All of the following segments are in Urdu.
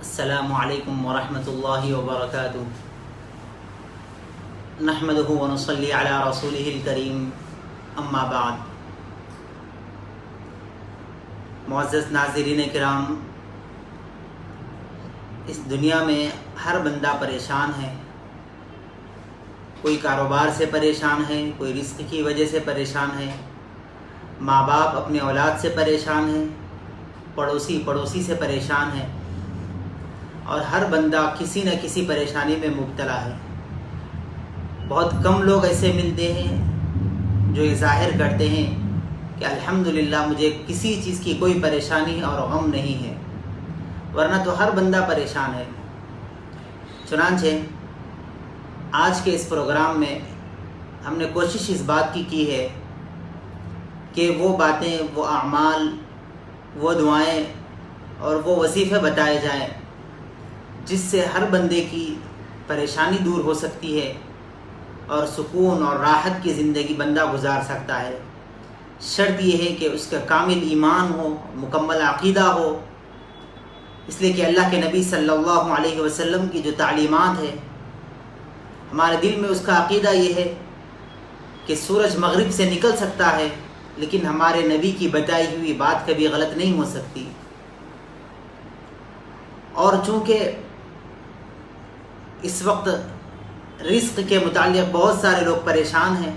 السلام علیکم ورحمۃ اللہ وبرکاتہ نحمدہ ونصلی علی رسولہ الکریم اما بعد۔ معزز ناظرین کرام، اس دنیا میں ہر بندہ پریشان ہے۔ کوئی کاروبار سے پریشان ہے، کوئی رزق کی وجہ سے پریشان ہے، ماں باپ اپنے اولاد سے پریشان ہے، پڑوسی سے پریشان ہے، اور ہر بندہ کسی نہ کسی پریشانی میں مبتلا ہے۔ بہت کم لوگ ایسے ملتے ہیں جو یہ ظاہر کرتے ہیں کہ الحمدللہ مجھے کسی چیز کی کوئی پریشانی اور غم نہیں ہے، ورنہ تو ہر بندہ پریشان ہے۔ چنانچہ آج کے اس پروگرام میں ہم نے کوشش اس بات کی ہے کہ وہ باتیں، وہ اعمال، وہ دعائیں اور وہ وظیفے بتائے جائیں جس سے ہر بندے کی پریشانی دور ہو سکتی ہے اور سکون اور راحت کی زندگی بندہ گزار سکتا ہے۔ شرط یہ ہے کہ اس کا کامل ایمان ہو، مکمل عقیدہ ہو، اس لیے کہ اللہ کے نبی صلی اللہ علیہ وسلم کی جو تعلیمات ہے، ہمارے دل میں اس کا عقیدہ یہ ہے کہ سورج مغرب سے نکل سکتا ہے لیکن ہمارے نبی کی بتائی ہوئی بات کبھی غلط نہیں ہو سکتی۔ اور چونکہ اس وقت رزق کے متعلق بہت سارے لوگ پریشان ہیں،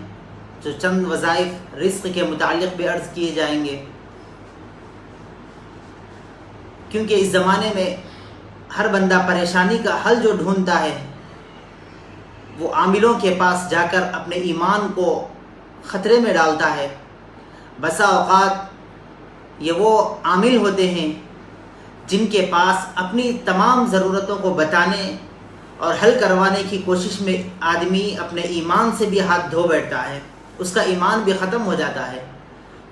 جو چند وظائف رزق کے متعلق بھی عرض کیے جائیں گے، کیونکہ اس زمانے میں ہر بندہ پریشانی کا حل جو ڈھونڈتا ہے وہ عاملوں کے پاس جا کر اپنے ایمان کو خطرے میں ڈالتا ہے۔ بسا اوقات یہ وہ عامل ہوتے ہیں جن کے پاس اپنی تمام ضرورتوں کو بتانے اور حل کروانے کی کوشش میں آدمی اپنے ایمان سے بھی ہاتھ دھو بیٹھتا ہے، اس کا ایمان بھی ختم ہو جاتا ہے۔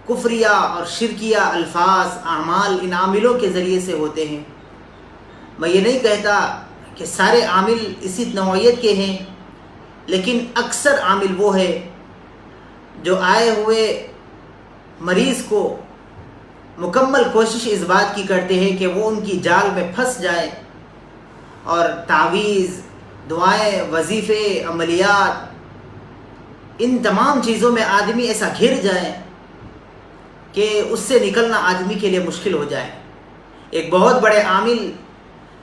کفریہ اور شرکیہ الفاظ، اعمال ان عاملوں کے ذریعے سے ہوتے ہیں۔ میں یہ نہیں کہتا کہ سارے عامل اسی نوعیت کے ہیں، لیکن اکثر عامل وہ ہے جو آئے ہوئے مریض کو مکمل کوشش اس بات کی کرتے ہیں کہ وہ ان کی جال میں پھنس جائے اور تعویذ، دعائیں، وظیفے، عملیات، ان تمام چیزوں میں آدمی ایسا گھر جائے کہ اس سے نکلنا آدمی کے لیے مشکل ہو جائے۔ ایک بہت بڑے عامل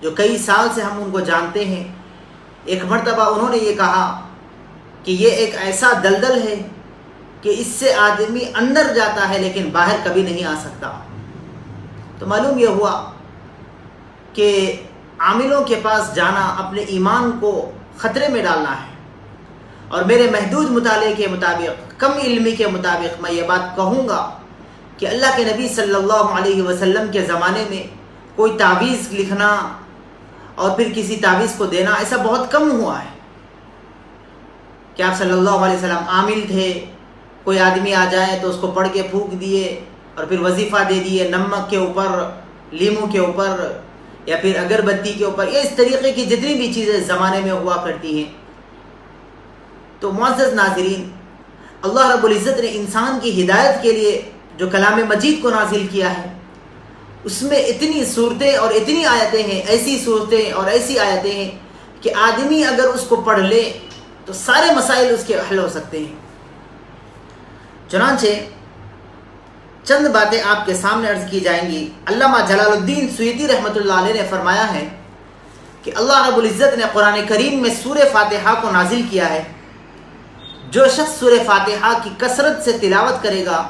جو کئی سال سے ہم ان کو جانتے ہیں، ایک مرتبہ انہوں نے یہ کہا کہ یہ ایک ایسا دلدل ہے کہ اس سے آدمی اندر جاتا ہے لیکن باہر کبھی نہیں آ سکتا۔ تو معلوم یہ ہوا کہ عاملوں کے پاس جانا اپنے ایمان کو خطرے میں ڈالنا ہے۔ اور میرے محدود مطالعے کے مطابق، کم علمی کے مطابق میں یہ بات کہوں گا کہ اللہ کے نبی صلی اللہ علیہ وسلم کے زمانے میں کوئی تعویذ لکھنا اور پھر کسی تعویذ کو دینا ایسا بہت کم ہوا ہے کہ آپ صلی اللہ علیہ وسلم عامل تھے، کوئی آدمی آ جائے تو اس کو پڑھ کے پھونک دیے اور پھر وظیفہ دے دیے نمک کے اوپر، لیموں کے اوپر، یا پھر اگربتی کے اوپر، یا اس طریقے کی جتنی بھی چیزیں زمانے میں ہوا کرتی ہیں۔ تو معزز ناظرین، اللہ رب العزت نے انسان کی ہدایت کے لیے جو کلام مجید کو نازل کیا ہے، اس میں اتنی صورتیں اور اتنی آیتیں ہیں، ایسی صورتیں اور ایسی آیتیں ہیں کہ آدمی اگر اس کو پڑھ لے تو سارے مسائل اس کے حل ہو سکتے ہیں۔ چنانچہ چند باتیں آپ کے سامنے عرض کی جائیں گی۔ علامہ جلال الدین سیوطی رحمۃ اللہ علیہ نے فرمایا ہے کہ اللہ رب العزت نے قرآن کریم میں سورہ فاتحہ کو نازل کیا ہے۔ جو شخص سورہ فاتحہ کی کثرت سے تلاوت کرے گا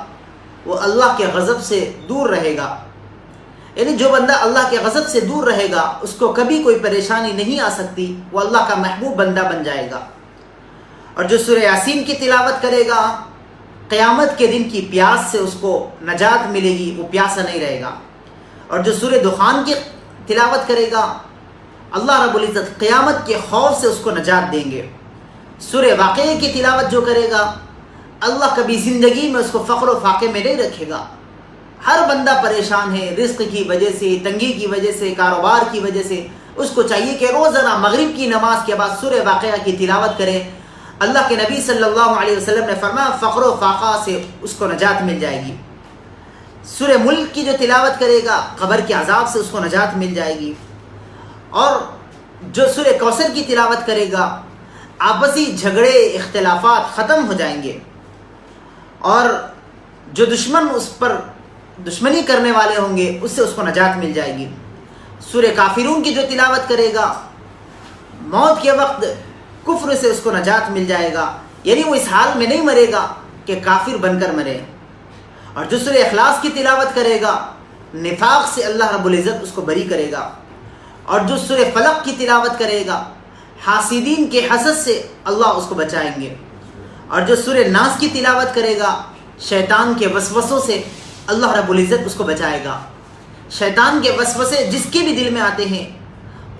وہ اللہ کے غضب سے دور رہے گا، یعنی جو بندہ اللہ کے غضب سے دور رہے گا اس کو کبھی کوئی پریشانی نہیں آ سکتی، وہ اللہ کا محبوب بندہ بن جائے گا۔ اور جو سورہ یاسین کی تلاوت کرے گا قیامت کے دن کی پیاس سے اس کو نجات ملے گی، وہ پیاسا نہیں رہے گا۔ اور جو سورہ دخان کی تلاوت کرے گا اللہ رب العزت قیامت کے خوف سے اس کو نجات دیں گے۔ سورہ واقعہ کی تلاوت جو کرے گا اللہ کبھی زندگی میں اس کو فقر و فاقے میں نہیں رکھے گا۔ ہر بندہ پریشان ہے، رزق کی وجہ سے، تنگی کی وجہ سے، کاروبار کی وجہ سے، اس کو چاہیے کہ روزانہ مغرب کی نماز کے بعد سورہ واقعہ کی تلاوت کرے۔ اللہ کے نبی صلی اللہ علیہ وسلم نے فرمایا فقر و فاقہ سے اس کو نجات مل جائے گی۔ سورہ ملک کی جو تلاوت کرے گا قبر کے عذاب سے اس کو نجات مل جائے گی۔ اور جو سورہ کوثر کی تلاوت کرے گا آپسی جھگڑے اختلافات ختم ہو جائیں گے، اور جو دشمن اس پر دشمنی کرنے والے ہوں گے اس سے اس کو نجات مل جائے گی۔ سورہ کافرون کی جو تلاوت کرے گا موت کے وقت کفر سے اس کو نجات مل جائے گا، یعنی وہ اس حال میں نہیں مرے گا کہ کافر بن کر مرے۔ اور جو سورہ اخلاص کی تلاوت کرے گا نفاق سے اللہ رب العزت اس کو بری کرے گا۔ اور جو سورہ فلق کی تلاوت کرے گا حاسدین کے حسد سے اللہ اس کو بچائیں گے۔ اور جو سورہ ناس کی تلاوت کرے گا شیطان کے وسوسوں سے اللہ رب العزت اس کو بچائے گا۔ شیطان کے وسوسے جس کے بھی دل میں آتے ہیں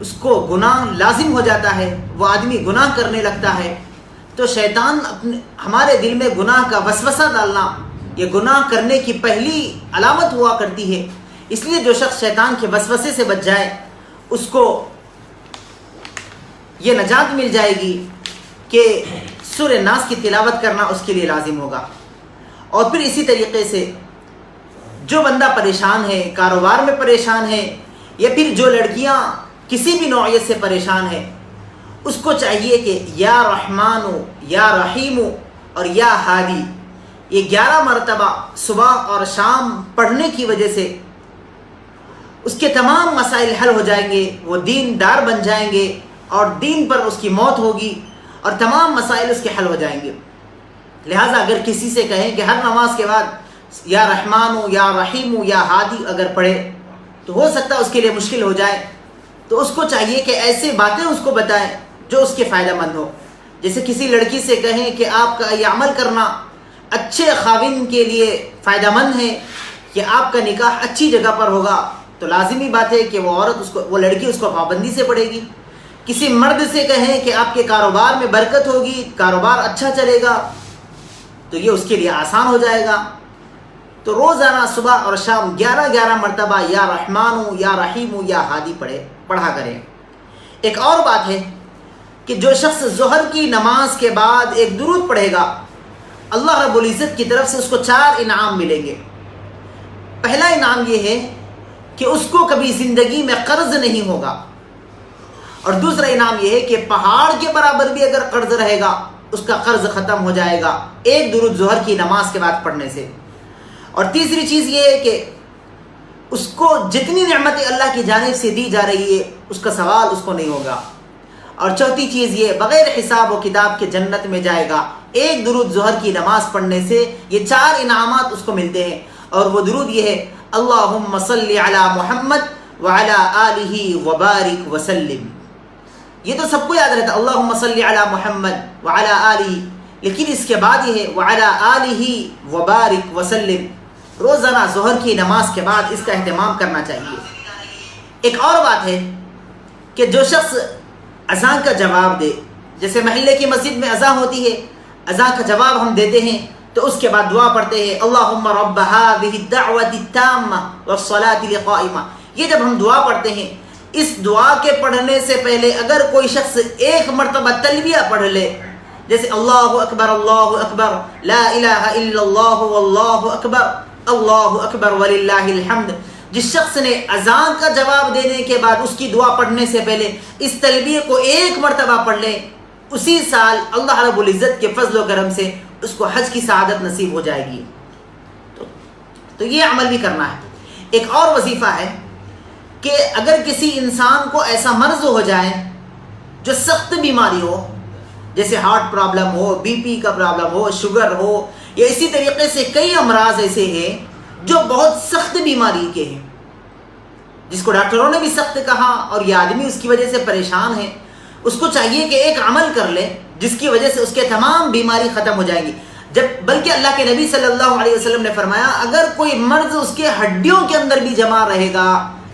اس کو گناہ لازم ہو جاتا ہے، وہ آدمی گناہ کرنے لگتا ہے۔ تو شیطان ہمارے دل میں گناہ کا وسوسہ ڈالنا یہ گناہ کرنے کی پہلی علامت ہوا کرتی ہے۔ اس لیے جو شخص شیطان کے وسوسے سے بچ جائے اس کو یہ نجات مل جائے گی کہ سورہ ناس کی تلاوت کرنا اس کے لیے لازم ہوگا۔ اور پھر اسی طریقے سے جو بندہ پریشان ہے، کاروبار میں پریشان ہے، یا پھر جو لڑکیاں کسی بھی نوعیت سے پریشان ہے، اس کو چاہیے کہ یا رحمان یا رحیم اور یا ہادی یہ 11 مرتبہ صبح اور شام پڑھنے کی وجہ سے اس کے تمام مسائل حل ہو جائیں گے، وہ دین دار بن جائیں گے اور دین پر اس کی موت ہوگی اور تمام مسائل اس کے حل ہو جائیں گے۔ لہٰذا اگر کسی سے کہیں کہ ہر نماز کے بعد یا رحمان یا رحیم یا ہادی اگر پڑھے تو ہو سکتا ہے اس کے لیے مشکل ہو جائے، تو اس کو چاہیے کہ ایسے باتیں اس کو بتائیں جو اس کے فائدہ مند ہو۔ جیسے کسی لڑکی سے کہیں کہ آپ کا یہ عمل کرنا اچھے خاوند کے لیے فائدہ مند ہے کہ آپ کا نکاح اچھی جگہ پر ہوگا، تو لازمی بات ہے کہ وہ لڑکی اس کو پابندی سے پڑھے گی۔ کسی مرد سے کہیں کہ آپ کے کاروبار میں برکت ہوگی، کاروبار اچھا چلے گا، تو یہ اس کے لیے آسان ہو جائے گا۔ تو روزانہ صبح اور شام 11 مرتبہ یا رحمان یا رحیم یا ہادی پڑھا کریں۔ ایک اور بات ہے کہ جو شخص ظہر کی نماز کے بعد ایک درود پڑھے گا اللہ رب العزت کی طرف سے اس کو 4 انعام ملیں گے۔ پہلا انعام یہ ہے کہ اس کو کبھی زندگی میں قرض نہیں ہوگا، اور دوسرا انعام یہ ہے کہ پہاڑ کے برابر بھی اگر قرض رہے گا اس کا قرض ختم ہو جائے گا ایک درود ظہر کی نماز کے بعد پڑھنے سے۔ اور تیسری چیز یہ ہے کہ اس کو جتنی نعمتیں اللہ کی جانب سے دی جا رہی ہے اس کا سوال اس کو نہیں ہوگا۔ اور چوتھی چیز یہ بغیر حساب و کتاب کے جنت میں جائے گا۔ ایک درود ظہر کی نماز پڑھنے سے یہ 4 انعامات اس کو ملتے ہیں، اور وہ درود یہ ہے اللہم صلی علی محمد وعلی آلہ وبارک وسلم۔ یہ تو سب کو یاد رہتا اللہم صلی علی محمد وعلی آلہ، لیکن اس کے بعد یہ ہے وعلی آلہ وبارک وسلم۔ روزانہ ظہر کی نماز کے بعد اس کا اہتمام کرنا چاہیے۔ ایک اور بات ہے کہ جو شخص اذان کا جواب دے، جیسے محلے کی مسجد میں اذان ہوتی ہے، اذان کا جواب ہم دیتے ہیں تو اس کے بعد دعا پڑھتے ہیں اللہم رب هذه الدعوة التامة والصلاة القائمة۔ یہ جب ہم دعا پڑھتے ہیں اس دعا کے پڑھنے سے پہلے اگر کوئی شخص ایک مرتبہ تلبیہ پڑھ لے، جیسے اللہ اکبر لا الہ الا اللہ واللہ اکبر وللہ الحمد، جس شخص نے اذان کا جواب دینے کے بعد اس کی دعا پڑھنے سے پہلے اس تلبیہ کو ایک مرتبہ پڑھ لے، اسی سال اللہ رب العزت کے فضل و کرم سے اس کو حج کی سعادت نصیب ہو جائے گی۔ تو یہ عمل بھی کرنا ہے۔ ایک اور وظیفہ ہے کہ اگر کسی انسان کو ایسا مرض ہو جائے جو سخت بیماری ہو، جیسے ہارٹ پرابلم ہو، بی پی کا پرابلم ہو، شوگر ہو، یا اسی طریقے سے کئی امراض ایسے ہیں جو بہت سخت بیماری کے ہیں، جس کو ڈاکٹروں نے بھی سخت کہا اور یہ آدمی اس کی وجہ سے پریشان ہے، اس کو چاہیے کہ ایک عمل کر لے جس کی وجہ سے اس کے تمام بیماری ختم ہو جائیں گی۔ بلکہ اللہ کے نبی صلی اللہ علیہ وسلم نے فرمایا اگر کوئی مرض اس کے ہڈیوں کے اندر بھی جمع رہے گا،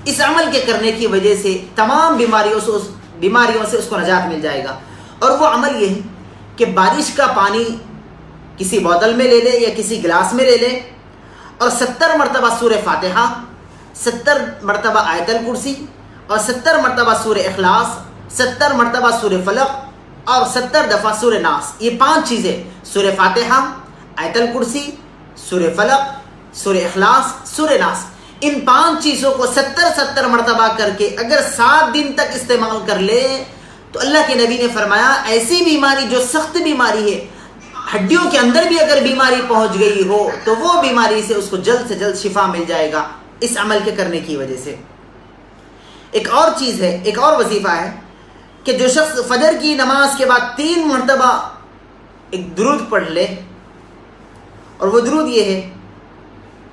اس عمل کے کرنے کی وجہ سے تمام بیماریوں سے اس کو نجات مل جائے گا۔ اور وہ عمل یہ ہے کہ بارش کا پانی کسی بوتل میں لے لے یا کسی گلاس میں لے لے اور 70 مرتبہ سورہ فاتحہ، 70 مرتبہ آیت الکرسی اور 70 مرتبہ سورہ اخلاص، 70 مرتبہ سورہ فلق اور 70 دفعہ سورہ ناس، یہ 5 چیزیں سورہ فاتحہ، آیت الکرسی، سورہ فلق، سورہ اخلاص، سورہ ناس، ان 5 چیزوں کو 70 مرتبہ کر کے اگر 7 دن تک استعمال کر لے تو اللہ کے نبی نے فرمایا ایسی بیماری جو سخت بیماری ہے، ہڈیوں کے اندر بھی اگر بیماری پہنچ گئی ہو تو وہ بیماری سے اس کو جلد سے جلد شفا مل جائے گا اس عمل کے کرنے کی وجہ سے۔ ایک اور چیز ہے، ایک اور وظیفہ ہے کہ جو شخص فجر کی نماز کے بعد 3 مرتبہ ایک درود پڑھ لے، اور وہ درود یہ ہے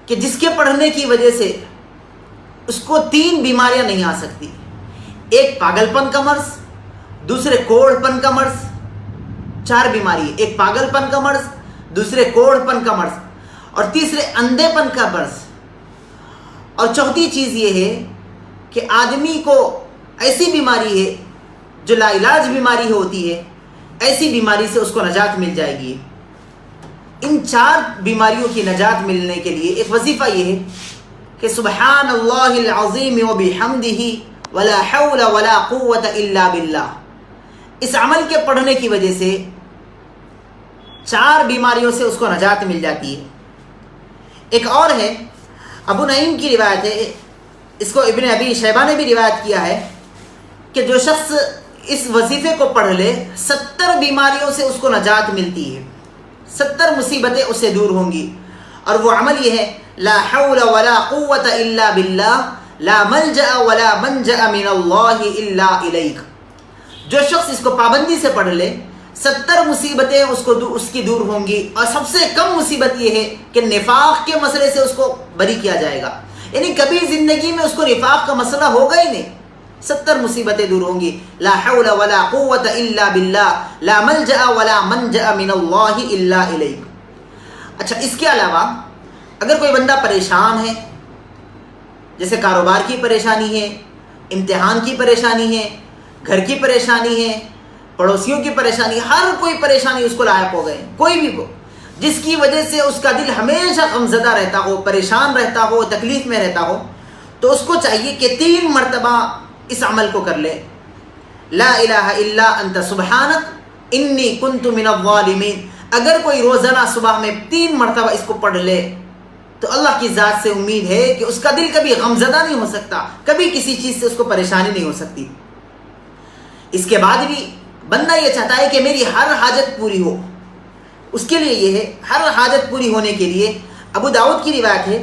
کہ جس کے پڑھنے کی وجہ سے اس کو 3 بیماریاں نہیں آ سکتی، ایک پاگل پن کا مرض، دوسرے کوڑ پن کا مرض، 4 بیماری، ایک پاگل پن کا مرض، دوسرے کوڑ پن کا مرض، اور تیسرے اندھے پن کا مرض، اور چوتھی چیز یہ ہے کہ آدمی کو ایسی بیماری ہے جو لا علاج بیماری ہوتی ہے، ایسی بیماری سے اس کو نجات مل جائے گی۔ ان 4 بیماریوں کی نجات ملنے کے لیے ایک وظیفہ یہ ہے کہ سبحان اللہ العظیم وبحمدہ ولا حول ولا قوة الا باللہ، اس عمل کے پڑھنے کی وجہ سے 4 بیماریوں سے اس کو نجات مل جاتی ہے۔ ایک اور ہے، ابو نعیم کی روایت ہے، اس کو ابن ابی شیبہ نے بھی روایت کیا ہے کہ جو شخص اس وظیفے کو پڑھ لے 70 بیماریوں سے اس کو نجات ملتی ہے، 70 مصیبتیں اس سے دور ہوں گی، اور وہ عمل یہ ہے لا حول ولا قوة الا باللہ لا ملجأ ولا منجأ من اللہ الا الیک۔ جو شخص اس کو پابندی سے پڑھ لے 70 مصیبتیں اس کی دور ہوں گی، اور سب سے کم مصیبت یہ ہے کہ نفاق کے مسئلے سے اس کو بری کیا جائے گا، یعنی کبھی زندگی میں اس کو نفاق کا مسئلہ ہوگا ہی نہیں، 70 مصیبتیں دور ہوں گی۔ لا حول ولا قوة الا باللہ لا ملجأ ولا منجأ من اللہ الا الیک۔ اچھا، اس کے علاوہ اگر کوئی بندہ پریشان ہے، جیسے کاروبار کی پریشانی ہے، امتحان کی پریشانی ہے، گھر کی پریشانی ہے، پڑوسیوں کی پریشانی، ہر کوئی پریشانی اس کو لاحق ہو گئے، کوئی بھی ہو، جس کی وجہ سے اس کا دل ہمیشہ غمزدہ رہتا ہو، پریشان رہتا ہو، تکلیف میں رہتا ہو، تو اس کو چاہیے کہ 3 مرتبہ اس عمل کو کر لے، لا الہ الا انت سبحانک انی کنت من الظالمین۔ اگر کوئی روزانہ صبح میں 3 مرتبہ اس کو پڑھ لے تو اللہ کی ذات سے امید ہے کہ اس کا دل کبھی غمزدہ نہیں ہو سکتا، کبھی کسی چیز سے اس کو پریشانی نہیں ہو سکتی۔ اس کے بعد بھی بندہ یہ چاہتا ہے کہ میری ہر حاجت پوری ہو، اس کے لیے یہ ہے ہر حاجت پوری ہونے کے لیے ابو داؤد کی روایت ہے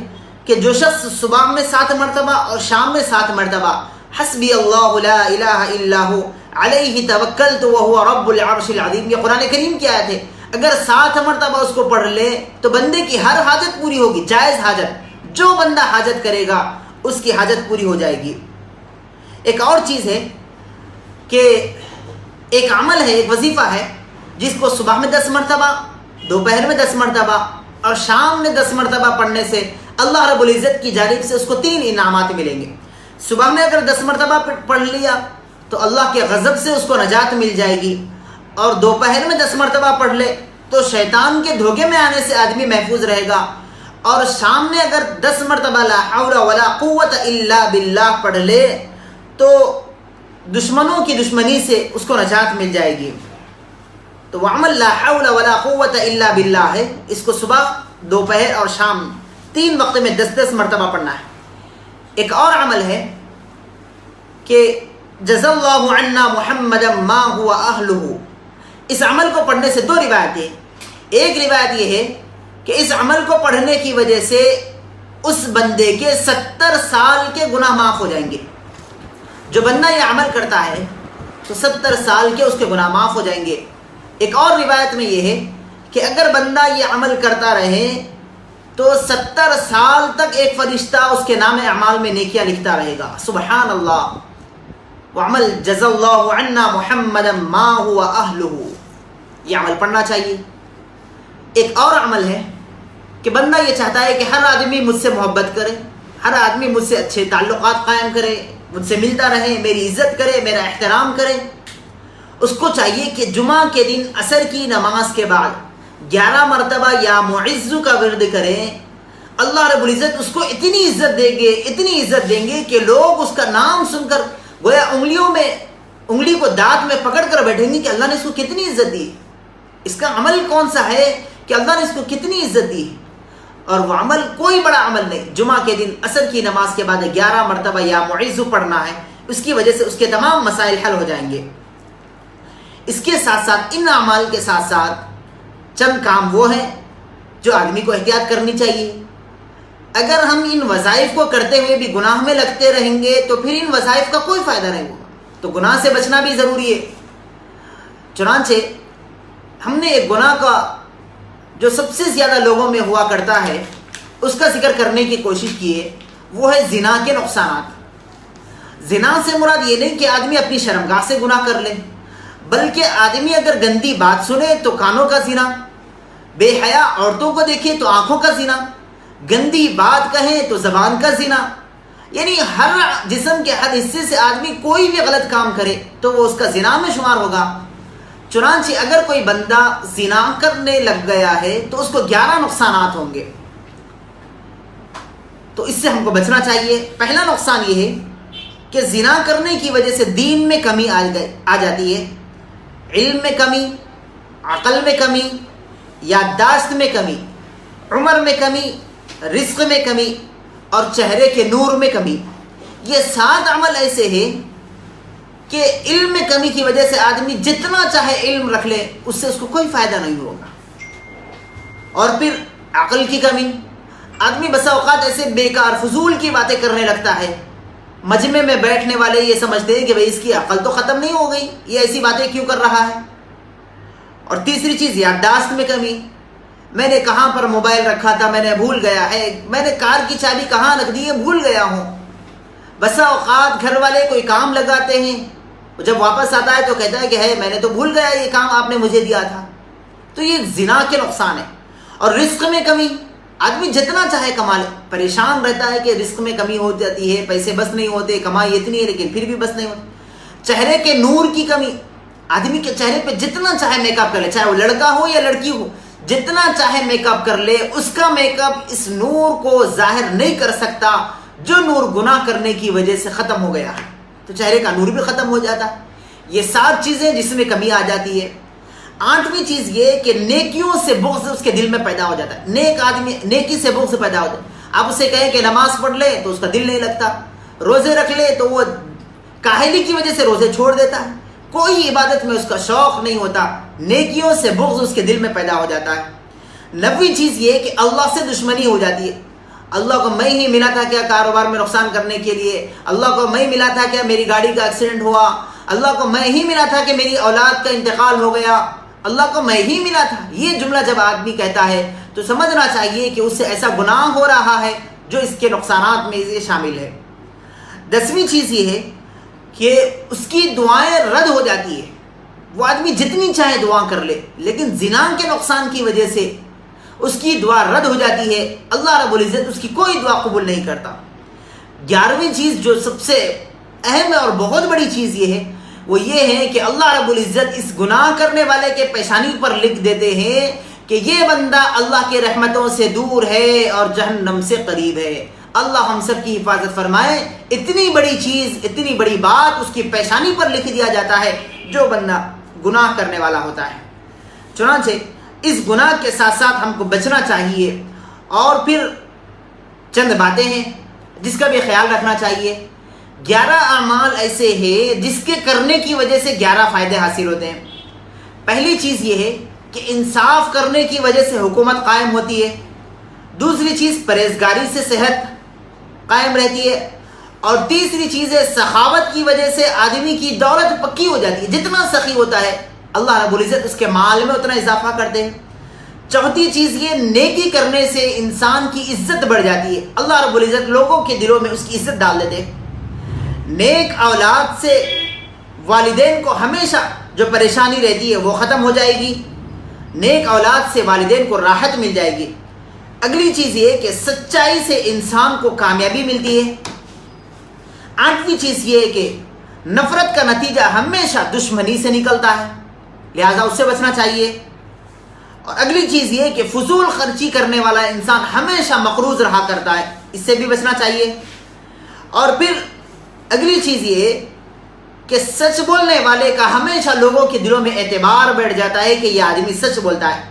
کہ جو شخص صبح میں 7 مرتبہ اور شام میں 7 مرتبہ حسبی اللہ لا الہ الا ہو علیہ توکلت وہو رب العرش العظیم، یہ قرآن کریم کی آیت ہے، اگر 7 مرتبہ اس کو پڑھ لے تو بندے کی ہر حاجت پوری ہوگی، جائز حاجت، جو بندہ حاجت کرے گا اس کی حاجت پوری ہو جائے گی۔ ایک اور چیز ہے کہ ایک عمل ہے، ایک وظیفہ ہے جس کو صبح میں 10 مرتبہ، دوپہر میں 10 مرتبہ اور شام میں 10 مرتبہ پڑھنے سے اللہ رب العزت کی جانب سے اس کو 3 انعامات ملیں گے۔ صبح میں اگر 10 مرتبہ پڑھ لیا تو اللہ کے غضب سے اس کو نجات مل جائے گی، اور دوپہر میں 10 مرتبہ پڑھ لے تو شیطان کے دھوکے میں آنے سے آدمی محفوظ رہے گا، اور شام میں اگر 10 مرتبہ لا حول ولا قوة الا باللہ پڑھ لے تو دشمنوں کی دشمنی سے اس کو نجات مل جائے گی۔ تو وہ عمل لا حول ولا قوة الا باللہ ہے، اس کو صبح، دوپہر اور شام 3 وقت میں 10 مرتبہ پڑھنا ہے۔ ایک اور عمل ہے کہ جزا اللہ عنا محمدا ما هو اہلہ، اس عمل کو پڑھنے سے 2 روایتیں، ایک روایت یہ ہے کہ اس عمل کو پڑھنے کی وجہ سے اس بندے کے 70 سال کے گناہ معاف ہو جائیں گے۔ جو بندہ یہ عمل کرتا ہے تو 70 سال کے اس کے گناہ معاف ہو جائیں گے۔ ایک اور روایت میں یہ ہے کہ اگر بندہ یہ عمل کرتا رہے تو 70 سال تک ایک فرشتہ اس کے نام اعمال میں نیکیاں لکھتا رہے گا۔ سبحان اللہ۔ وعمل جزا اللہ عنا محمدا ما هو اہلہ، یہ عمل پڑھنا چاہیے۔ ایک اور عمل ہے کہ بندہ یہ چاہتا ہے کہ ہر آدمی مجھ سے محبت کرے، ہر آدمی مجھ سے اچھے تعلقات قائم کرے، مجھ سے ملتا رہے، میری عزت کرے، میرا احترام کرے۔ اس کو چاہیے کہ جمعہ کے دن عصر کی نماز کے بعد 11 مرتبہ یا معز کا ورد کریں۔ اللہ رب العزت اس کو اتنی عزت دیں گے، اتنی عزت دیں گے کہ لوگ اس کا نام سن کر گویا انگلی کو دانت میں پکڑ کر بیٹھیں گے کہ اللہ نے اس کو کتنی عزت دی، اس کا عمل کون سا ہے کہ اللہ نے اس کو کتنی عزت دی۔ اور وہ عمل کوئی بڑا عمل نہیں. جمعہ کے دن عصر کی نماز کے بعد 11 مرتبہ یا معیذ پڑھنا ہے، اس کی وجہ سے اس کے تمام مسائل حل ہو جائیں گے. اس کے ساتھ ساتھ ان اعمال کے ساتھ ساتھ چند کام وہ ہیں جو آدمی کو احتیاط کرنی چاہیے. اگر ہم ان وظائف کو کرتے ہوئے بھی گناہ میں لگتے رہیں گے تو پھر ان وظائف کا کوئی فائدہ نہیں ہوگا. تو گناہ سے بچنا بھی ضروری ہے. چنانچہ ہم نے ایک گناہ کا جو سب سے زیادہ لوگوں میں ہوا کرتا ہے اس کا ذکر کرنے کی کوشش کی ہے، وہ ہے زنا کے نقصانات. زنا سے مراد یہ نہیں کہ آدمی اپنی شرمگاہ سے گناہ کر لے، بلکہ آدمی اگر گندی بات سنے تو کانوں کا زنا، بے حیا عورتوں کو دیکھے تو آنکھوں کا زنا، گندی بات کہیں تو زبان کا زنا. یعنی ہر جسم کے ہر حصے سے آدمی کوئی بھی غلط کام کرے تو وہ اس کا زنا میں شمار ہوگا. چنانچہ اگر کوئی بندہ زنا کرنے لگ گیا ہے تو اس کو 11 نقصانات ہوں گے. تو اس سے ہم کو بچنا چاہیے. پہلا نقصان یہ ہے کہ زنا کرنے کی وجہ سے دین میں کمی آ جاتی ہے، علم میں کمی، عقل میں کمی، یادداشت میں کمی، عمر میں کمی، رزق میں کمی اور چہرے کے نور میں کمی. یہ 7 عمل ایسے ہیں کہ علم میں کمی کی وجہ سے آدمی جتنا چاہے علم رکھ لے اس سے اس کو کوئی فائدہ نہیں ہوگا. اور پھر عقل کی کمی، آدمی بسا اوقات ایسے بیکار فضول کی باتیں کرنے لگتا ہے. مجمع میں بیٹھنے والے یہ سمجھتے ہیں کہ بھئی اس کی عقل تو ختم نہیں ہو گئی، یہ ایسی باتیں کیوں کر رہا ہے. اور تیسری چیز یادداشت میں کمی. میں نے کہاں پر موبائل رکھا تھا میں نے بھول گیا ہے، میں نے کار کی چابی کہاں رکھ دی ہے بھول گیا ہوں. بسا اوقات گھر والے کوئی کام لگاتے ہیں، جب واپس آتا ہے تو کہتا ہے کہ ہے میں نے تو بھول گیا یہ کام آپ نے مجھے دیا تھا. تو یہ زنا کے نقصان ہے. اور رزق میں کمی، آدمی جتنا چاہے کما لے، پریشان رہتا ہے کہ رزق میں کمی ہو جاتی ہے، پیسے بس نہیں ہوتے، کمائی اتنی ہے لیکن پھر بھی بس نہیں ہوتی. چہرے کے نور کی کمی، آدمی کے چہرے پہ جتنا چاہے میک اپ کر لے، چاہے وہ لڑکا ہو یا لڑکی ہو، جتنا چاہے میک اپ کر لے، اس کا میک اپ اس نور کو ظاہر نہیں کر سکتا جو نور گناہ کرنے کی وجہ سے ختم ہو گیا ہے. تو چہرے کا نور بھی ختم ہو جاتا ہے. یہ 7 چیزیں جس میں کمی آ جاتی ہے. 8ویں چیز یہ کہ نیکیوں سے بغض اس کے دل میں پیدا ہو جاتا ہے. نیک آدمی نیکی سے بغض پیدا ہو جاتا ہے. آپ اسے کہیں کہ نماز پڑھ لے تو اس کا دل نہیں لگتا، روزے رکھ لے تو وہ کاہلی کی وجہ سے روزے چھوڑ دیتا ہے، کوئی عبادت میں اس کا شوق نہیں ہوتا. نیکیوں سے بغض اس کے دل میں پیدا ہو جاتا ہے. 9ویں چیز یہ کہ اللہ سے دشمنی ہو جاتی ہے. اللہ کو میں ہی ملا تھا کیا کاروبار میں نقصان کرنے کے لیے، اللہ کو میں ملا تھا کیا میری گاڑی کا ایکسیڈنٹ ہوا، اللہ کو میں ہی ملا تھا کہ میری اولاد کا انتقال ہو گیا، اللہ کو میں ہی ملا تھا. یہ جملہ جب آدمی کہتا ہے تو سمجھنا چاہیے کہ اس سے ایسا گناہ ہو رہا ہے جو اس کے نقصانات میں یہ شامل ہے. 10ویں چیز یہ ہے کہ اس کی دعائیں رد ہو جاتی ہے. وہ آدمی جتنی چاہے دعا کر لے لیکن زنا کے نقصان کی وجہ سے اس کی دعا رد ہو جاتی ہے. اللہ رب العزت اس کی کوئی دعا قبول نہیں کرتا. 11ویں چیز جو سب سے اہم اور بہت بڑی چیز یہ ہے وہ یہ ہے کہ اللہ رب العزت اس گناہ کرنے والے کے پیشانی پر لکھ دیتے ہیں کہ یہ بندہ اللہ کے رحمتوں سے دور ہے اور جہنم سے قریب ہے. اللہ ہم سب کی حفاظت فرمائے. اتنی بڑی چیز، اتنی بڑی بات اس کی پیشانی پر لکھ دیا جاتا ہے جو بندہ گناہ کرنے والا ہوتا ہے. چنانچہ اس گناہ کے ساتھ ساتھ ہم کو بچنا چاہیے. اور پھر چند باتیں ہیں جس کا بھی خیال رکھنا چاہیے. 11 اعمال ایسے ہیں جس کے کرنے کی وجہ سے 11 فائدے حاصل ہوتے ہیں. پہلی چیز یہ ہے کہ انصاف کرنے کی وجہ سے حکومت قائم ہوتی ہے. دوسری چیز پرہیزگاری سے صحت قائم رہتی ہے. اور تیسری چیز ہے سخاوت کی وجہ سے آدمی کی دولت پکی ہو جاتی ہے. جتنا سخی ہوتا ہے اللہ رب العزت اس کے مال میں اتنا اضافہ کرتے ہیں. چوتھی چیز یہ نیکی کرنے سے انسان کی عزت بڑھ جاتی ہے. اللہ رب العزت لوگوں کے دلوں میں اس کی عزت ڈال دیتے ہیں. نیک اولاد سے والدین کو ہمیشہ جو پریشانی رہتی ہے وہ ختم ہو جائے گی. نیک اولاد سے والدین کو راحت مل جائے گی. اگلی چیز یہ کہ سچائی سے انسان کو کامیابی ملتی ہے. 8ویں چیز یہ ہے کہ نفرت کا نتیجہ ہمیشہ دشمنی سے نکلتا ہے، لہذا اس سے بچنا چاہیے. اور اگلی چیز یہ کہ فضول خرچی کرنے والا انسان ہمیشہ مقروض رہا کرتا ہے، اس سے بھی بچنا چاہیے. اور پھر اگلی چیز یہ کہ سچ بولنے والے کا ہمیشہ لوگوں کے دلوں میں اعتبار بیٹھ جاتا ہے کہ یہ آدمی سچ بولتا ہے.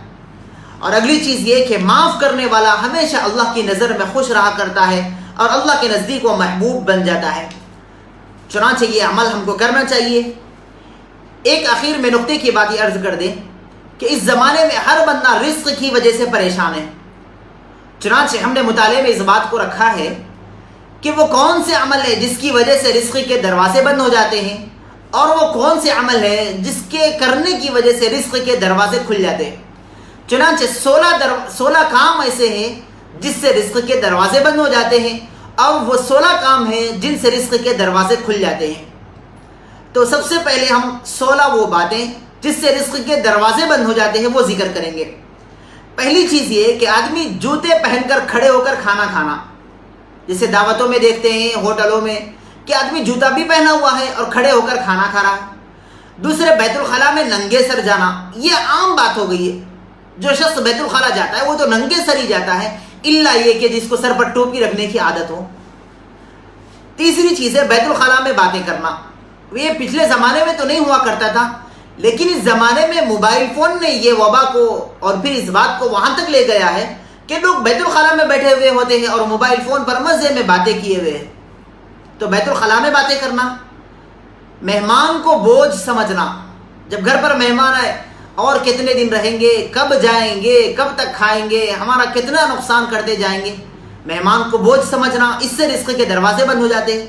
اور اگلی چیز یہ کہ معاف کرنے والا ہمیشہ اللہ کی نظر میں خوش رہا کرتا ہے اور اللہ کے نزدیک وہ محبوب بن جاتا ہے۔ چنانچہ یہ عمل ہم کو کرنا چاہیے۔ ایک آخر میں نقطے کی بات یہ عرض کر دیں کہ اس زمانے میں ہر بندہ رزق کی وجہ سے پریشان ہے۔ چنانچہ ہم نے مطالعے میں اس بات کو رکھا ہے کہ وہ کون سے عمل ہے جس کی وجہ سے رزق کے دروازے بند ہو جاتے ہیں، اور وہ کون سے عمل ہے جس کے کرنے کی وجہ سے رزق کے دروازے کھل جاتے ہیں۔ چنانچہ 16 کام ایسے ہیں جس سے رزق کے دروازے بند ہو جاتے ہیں، اور وہ 16 کام ہیں جن سے رزق کے دروازے کھل جاتے ہیں۔ تو سب سے پہلے ہم 16 وہ باتیں جس سے رزق کے دروازے بند ہو جاتے ہیں وہ ذکر کریں گے۔ پہلی چیز یہ کہ آدمی جوتے پہن کر کھڑے ہو کر کھانا کھانا، جسے دعوتوں میں دیکھتے ہیں، ہوٹلوں میں، کہ آدمی جوتا بھی پہنا ہوا ہے اور کھڑے ہو کر کھانا کھا رہا ہے۔ دوسرے، بیت الخلاء میں ننگے سر جانا، یہ عام بات ہو گئی ہے۔ جو شخص بیت الخلاء جاتا ہے وہ تو ننگے سر ہی جاتا ہے، الا یہ کہ جس کو سر پر ٹوپی رکھنے کی عادت ہو۔ تیسری چیز ہے بیت الخلاء میں باتیں کرنا۔ یہ پچھلے زمانے میں تو نہیں ہوا کرتا تھا، لیکن اس زمانے میں موبائل فون نے یہ وبا کو اور پھر اس بات کو وہاں تک لے گیا ہے کہ لوگ بیت الخلاء میں بیٹھے ہوئے ہوتے ہیں اور موبائل فون پر مزے میں باتیں کیے ہوئے ہیں۔ تو بیت الخلاء میں باتیں کرنا، مہمان کو بوجھ سمجھنا، جب گھر پر مہمان آئے اور کتنے دن رہیں گے، کب جائیں گے، کب تک کھائیں گے، ہمارا کتنا نقصان کرتے جائیں گے، مہمان کو بوجھ سمجھنا، اس سے رزق کے دروازے بند ہو جاتے ہیں۔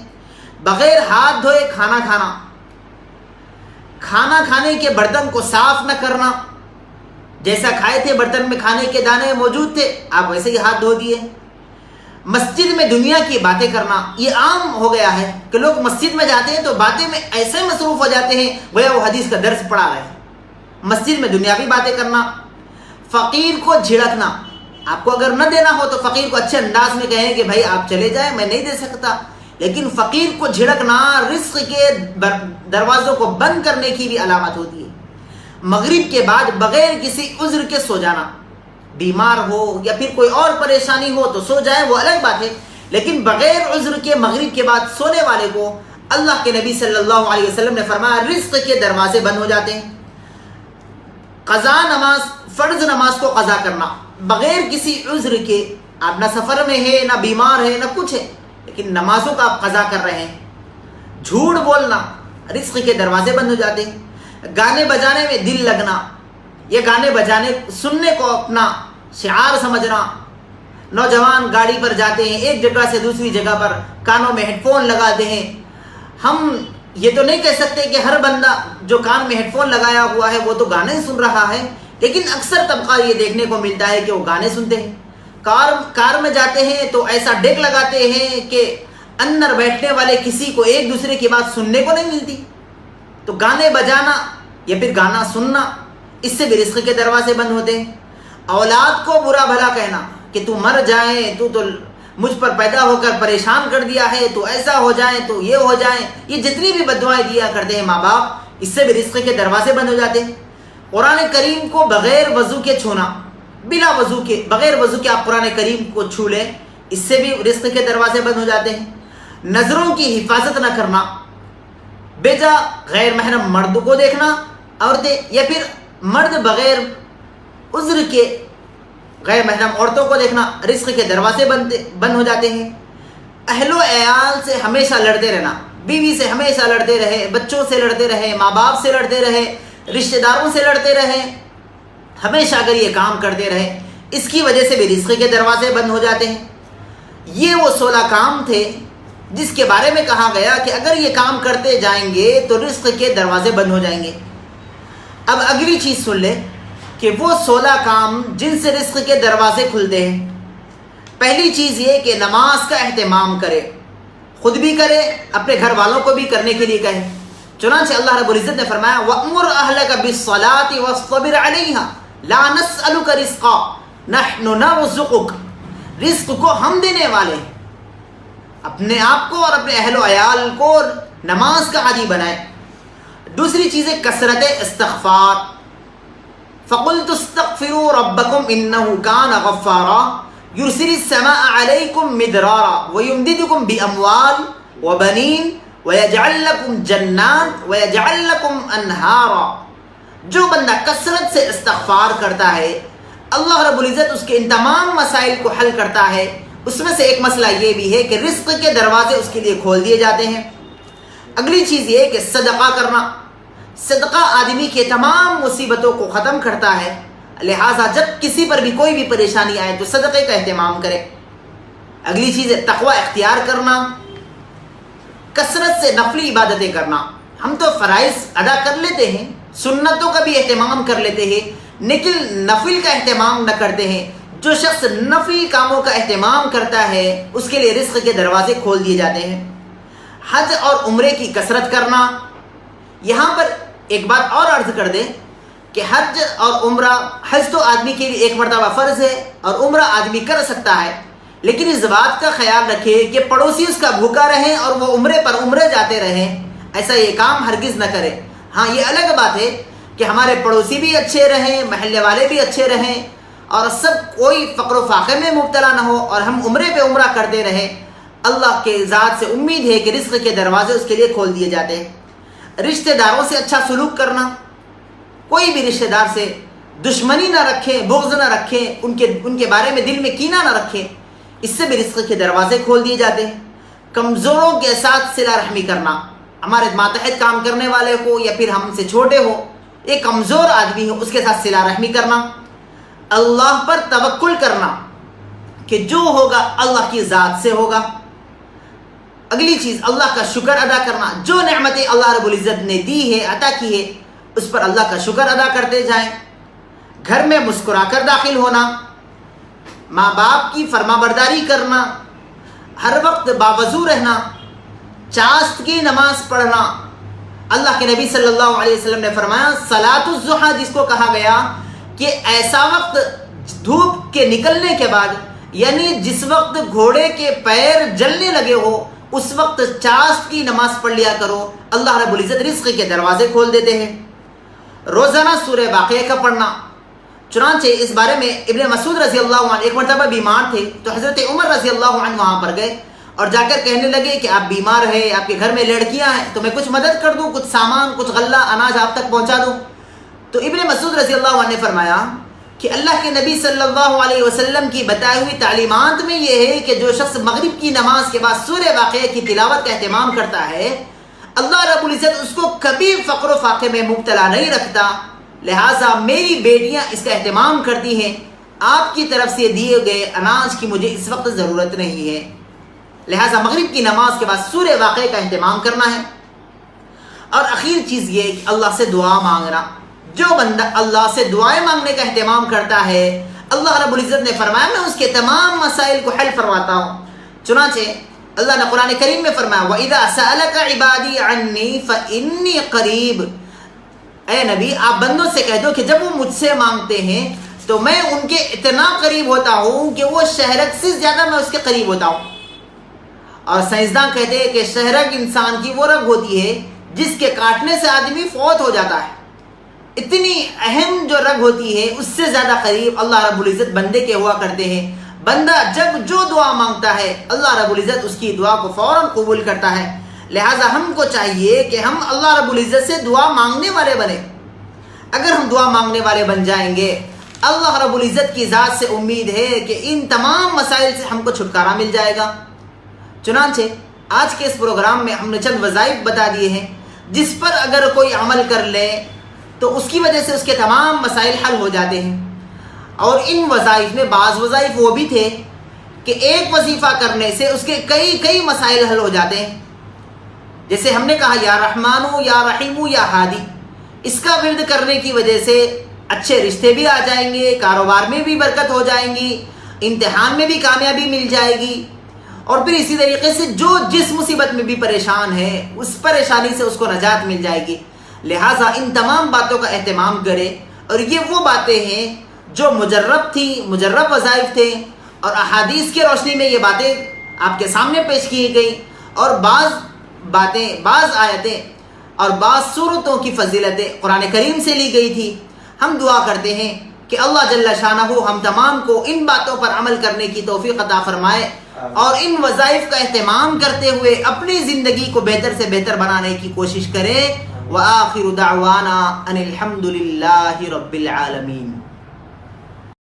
بغیر ہاتھ دھوئے کھانا کھانا، کھانا کھانے کے برتن کو صاف نہ کرنا، جیسا کھائے تھے برتن میں کھانے کے دانے موجود تھے، آپ ویسے ہی ہاتھ دھو دیے۔ مسجد میں دنیا کی باتیں کرنا، یہ عام ہو گیا ہے کہ لوگ مسجد میں جاتے ہیں تو باتیں میں ایسے مصروف ہو جاتے ہیں گویا وہ حدیث کا درس پڑھا رہے ہیں۔ مسجد میں دنیاوی باتیں کرنا۔ فقیر کو جھڑکنا، آپ کو اگر نہ دینا ہو تو فقیر کو اچھے انداز میں کہیں کہ بھائی آپ چلے جائیں، میں نہیں دے سکتا، لیکن فقیر کو جھڑکنا رزق کے دروازوں کو بند کرنے کی بھی علامت ہوتی ہے۔ مغرب کے بعد بغیر کسی عذر کے سو جانا، بیمار ہو یا پھر کوئی اور پریشانی ہو تو سو جائے، وہ الگ بات ہے، لیکن بغیر عذر کے مغرب کے بعد سونے والے کو اللہ کے نبی صلی اللہ علیہ وسلم نے فرمایا رزق کے دروازے بند ہو جاتے ہیں۔ قضا نماز، فرض نماز کو قضا کرنا بغیر کسی عذر کے، آپ نہ سفر میں ہے، نہ بیمار ہے، نہ کچھ ہے، لیکن نمازوں کا آپ قضا کر رہے ہیں۔ جھوٹ بولنا، رزق کے دروازے بند ہو جاتے ہیں۔ گانے بجانے میں دل لگنا، یہ گانے بجانے سننے کو اپنا شعار سمجھنا۔ نوجوان گاڑی پر جاتے ہیں، ایک جگہ سے دوسری جگہ پر کانوں میں ہیڈ فون لگاتے ہیں۔ ہم یہ تو نہیں کہہ سکتے کہ ہر بندہ جو کان میں ہیڈ فون لگایا ہوا ہے وہ تو گانے سن رہا ہے، لیکن اکثر طبقہ یہ دیکھنے کو ملتا ہے کہ وہ گانے سنتے ہیں۔ کار میں جاتے ہیں تو ایسا ڈیک لگاتے ہیں کہ اندر بیٹھنے والے کسی کو ایک دوسرے کی بات سننے کو نہیں ملتی۔ تو گانے بجانا یا پھر گانا سننا، اس سے بھی رزق کے دروازے بند ہوتے ہیں۔ اولاد کو برا بھلا کہنا کہ تو مر جائیں، تو مجھ پر پیدا ہو کر پریشان کر دیا ہے، تو ایسا ہو جائیں، تو یہ ہو جائیں، یہ جتنی بھی بددعائیں دیا کرتے ہیں ماں باپ، اس سے بھی رزق کے دروازے بند ہو جاتے ہیں۔ قرآن کریم کو بغیر وضو کے چھونا، بلا وضو کے، بغیر وضو کے آپ قرآن کریم کو چھو لیں، اس سے بھی رزق کے دروازے بند ہو جاتے ہیں۔ نظروں کی حفاظت نہ کرنا، بے جا غیر محرم مرد کو دیکھنا، عورتیں یا پھر مرد بغیر عذر کے غیر محرم عورتوں کو دیکھنا، رزق کے دروازے بند ہو جاتے ہیں۔ اہل و عیال سے ہمیشہ لڑتے رہنا، بیوی سے ہمیشہ لڑتے رہے، بچوں سے لڑتے رہے، ماں باپ سے لڑتے رہے، رشتہ داروں سے لڑتے رہے، ہمیشہ اگر یہ کام کرتے رہے، اس کی وجہ سے بھی رزق کے دروازے بند ہو جاتے ہیں۔ یہ وہ 16 کام تھے جس کے بارے میں کہا گیا کہ اگر یہ کام کرتے جائیں گے تو رزق کے دروازے بند ہو جائیں گے۔ اب اگلی چیز سن لیں کہ وہ 16 کام جن سے رزق کے دروازے کھلتے ہیں۔ پہلی چیز یہ کہ نماز کا اہتمام کرے، خود بھی کرے، اپنے گھر والوں کو بھی کرنے کے لیے کہے۔ چنانچہ اللہ رب العزت نے فرمایا وَأْمُرْ أَهْلَكَ بِالصَّلَاةِ وَاصْطَبِرْ عَلَيْهَا لَا نَسْأَلُكَ رِزْقًا نَحْنُ نَرْزُقُكَ، رزق کو ہم دینے والے ہیں۔ اپنے آپ کو اور اپنے اہل و عیال کو نماز کا عادی بنائے۔ دوسری چیز ہے کثرت استغفار، فَقُلْتُ اسْتَغْفِرُوا رَبَّكُمْ إِنَّهُ كَانَ غَفَّارًا يُرْسِلِ السَّمَاءَ عَلَيْكُمْ مِدْرَارًا وَيُمْدِدْكُمْ بِأَمْوَالٍ وَبَنِينَ وَيَجْعَلْ لَكُمْ جَنَّاتٍ وَيَجْعَلْ لَكُمْ أَنْهَارًا۔ جو بندہ کثرت سے استغفار کرتا ہے، اللہ رب العزت اس کے ان تمام مسائل کو حل کرتا ہے۔ اس میں سے ایک مسئلہ یہ بھی ہے کہ رزق کے دروازے اس کے لیے کھول دیے جاتے ہیں۔ اگلی چیز یہ کہ صدقہ کرنا، صدقہ آدمی کے تمام مصیبتوں کو ختم کرتا ہے، لہٰذا جب کسی پر بھی کوئی بھی پریشانی آئے تو صدقے کا اہتمام کرے۔ اگلی چیز ہے تقوی اختیار کرنا، کثرت سے نفلی عبادتیں کرنا۔ ہم تو فرائض ادا کر لیتے ہیں، سنتوں کا بھی اہتمام کر لیتے ہیں، لیکن نفل کا اہتمام نہ کرتے ہیں۔ جو شخص نفلی کاموں کا اہتمام کرتا ہے اس کے لیے رزق کے دروازے کھول دیے جاتے ہیں۔ حج اور عمرے کی کثرت کرنا، یہاں پر ایک بات اور عرض کر دیں کہ حج اور عمرہ، حج تو آدمی کے لیے ایک مرتبہ فرض ہے اور عمرہ آدمی کر سکتا ہے، لیکن اس بات کا خیال رکھے کہ پڑوسی اس کا بھوکا رہیں اور وہ عمرے پر عمرے جاتے رہیں، ایسا یہ کام ہرگز نہ کرے۔ ہاں یہ الگ بات ہے کہ ہمارے پڑوسی بھی اچھے رہیں، محلے والے بھی اچھے رہیں اور سب کوئی فقر و فاقے میں مبتلا نہ ہو اور ہم عمرے پہ عمرہ کرتے رہیں، اللہ کے ذات سے امید ہے کہ رزق کے دروازے اس کے لیے کھول دیے جاتے ہیں۔ رشتہ داروں سے اچھا سلوک کرنا، کوئی بھی رشتہ دار سے دشمنی نہ رکھیں، بغض نہ رکھیں، ان کے بارے میں دل میں کینہ نہ رکھیں، اس سے بھی رزق کے دروازے کھول دیے جاتے ہیں۔ کمزوروں کے ساتھ صلہ رحمی کرنا، ہمارے ماتحت کام کرنے والے کو یا پھر ہم سے چھوٹے ہو، ایک کمزور آدمی ہو، اس کے ساتھ صلہ رحمی کرنا۔ اللہ پر توکل کرنا کہ جو ہوگا اللہ کی ذات سے ہوگا۔ اگلی چیز اللہ کا شکر ادا کرنا، جو نعمتیں اللہ رب العزت نے دی ہے، عطا کی ہے، اس پر اللہ کا شکر ادا کرتے جائیں۔ گھر میں مسکرا کر داخل ہونا، ماں باپ کی فرما برداری کرنا، ہر وقت باوضو رہنا، چاشت کی نماز پڑھنا۔ اللہ کے نبی صلی اللہ علیہ وسلم نے فرمایا صلاۃ الضحیٰ جس کو کہا گیا کہ ایسا وقت دھوپ کے نکلنے کے بعد، یعنی جس وقت گھوڑے کے پیر جلنے لگے ہو اس وقت چاشت کی نماز پڑھ لیا کرو، اللہ رب العزت رزق کے دروازے کھول دیتے ہیں۔ روزانہ سورہ واقعہ کا پڑھنا، چنانچہ اس بارے میں ابن مسعود رضی اللہ عنہ ایک مرتبہ بیمار تھے تو حضرت عمر رضی اللہ عنہ وہاں پر گئے اور جا کر کہنے لگے کہ آپ بیمار ہیں، آپ کے گھر میں لڑکیاں ہیں، تو میں کچھ مدد کر دوں، کچھ سامان، کچھ غلہ اناج آپ تک پہنچا دوں۔ تو ابن مسعود رضی اللہ عنہ نے فرمایا کہ اللہ کے نبی صلی اللہ علیہ وسلم کی بتائی ہوئی تعلیمات میں یہ ہے کہ جو شخص مغرب کی نماز کے بعد سورہ واقعہ کی تلاوت کا اہتمام کرتا ہے، اللہ رب العزت اس کو کبھی فقر و فاقے میں مبتلا نہیں رکھتا، لہٰذا میری بیٹیاں اس کا اہتمام کرتی ہیں، آپ کی طرف سے دیے گئے اناج کی مجھے اس وقت ضرورت نہیں ہے، لہٰذا مغرب کی نماز کے بعد سورہ واقعہ کا اہتمام کرنا ہے۔ اور اخیر چیز یہ کہ اللہ سے دعا مانگنا، جو بندہ اللہ سے دعائیں مانگنے کا اہتمام کرتا ہے اللہ رب العزت نے فرمایا میں اس کے تمام مسائل کو حل فرماتا ہوں۔ چنانچہ اللہ نے قرآن کریم میں فرمایا وَإِذَا سَأَلَكَ عِبَادِي عَنِّي فَإِنِّي قَرِيبٌ، اے نبی آپ بندوں سے کہہ دو کہ جب وہ مجھ سے مانگتے ہیں تو میں ان کے اتنا قریب ہوتا ہوں کہ وہ شہرک سے زیادہ میں اس کے قریب ہوتا ہوں۔ اور سائنسداں کہتے ہیں کہ شہرک انسان کی وہ رگ ہوتی ہے جس کے کاٹنے سے آدمی فوت ہو جاتا ہے، اتنی اہم جو رگ ہوتی ہے اس سے زیادہ قریب اللہ رب العزت بندے کے ہوا کرتے ہیں۔ بندہ جب جو دعا مانگتا ہے اللہ رب العزت اس کی دعا کو فوراً قبول کرتا ہے، لہٰذا ہم کو چاہیے کہ ہم اللہ رب العزت سے دعا مانگنے والے بنیں۔ اگر ہم دعا مانگنے والے بن جائیں گے اللہ رب العزت کی ذات سے امید ہے کہ ان تمام مسائل سے ہم کو چھٹکارا مل جائے گا۔ چنانچہ آج کے اس پروگرام میں ہم نے چند وظائف بتا دیے ہیں جس پر اگر کوئی عمل کر لے تو اس کی وجہ سے اس کے تمام مسائل حل ہو جاتے ہیں۔ اور ان وظائف میں بعض وظائف وہ بھی تھے کہ ایک وظیفہ کرنے سے اس کے کئی مسائل حل ہو جاتے ہیں، جیسے ہم نے کہا یا رحمانو یا رحیمو یا ہادی، اس کا ورد کرنے کی وجہ سے اچھے رشتے بھی آ جائیں گے، کاروبار میں بھی برکت ہو جائیں گی، امتحان میں بھی کامیابی مل جائے گی، اور پھر اسی طریقے سے جو جس مصیبت میں بھی پریشان ہے اس پریشانی سے اس کو نجات مل جائے گی۔ لہٰذا ان تمام باتوں کا اہتمام کرے، اور یہ وہ باتیں ہیں جو مجرب وظائف تھے، اور احادیث کی روشنی میں یہ باتیں آپ کے سامنے پیش کی گئی، اور بعض آیتیں اور بعض صورتوں کی فضیلتیں قرآن کریم سے لی گئی تھی۔ ہم دعا کرتے ہیں کہ اللہ جل شانہ ہم تمام کو ان باتوں پر عمل کرنے کی توفیق عطا فرمائے، اور ان وظائف کا اہتمام کرتے ہوئے اپنی زندگی کو بہتر سے بہتر بنانے کی کوشش کریں۔ وآخر دعوانا ان الحمد للہ رب العالمین۔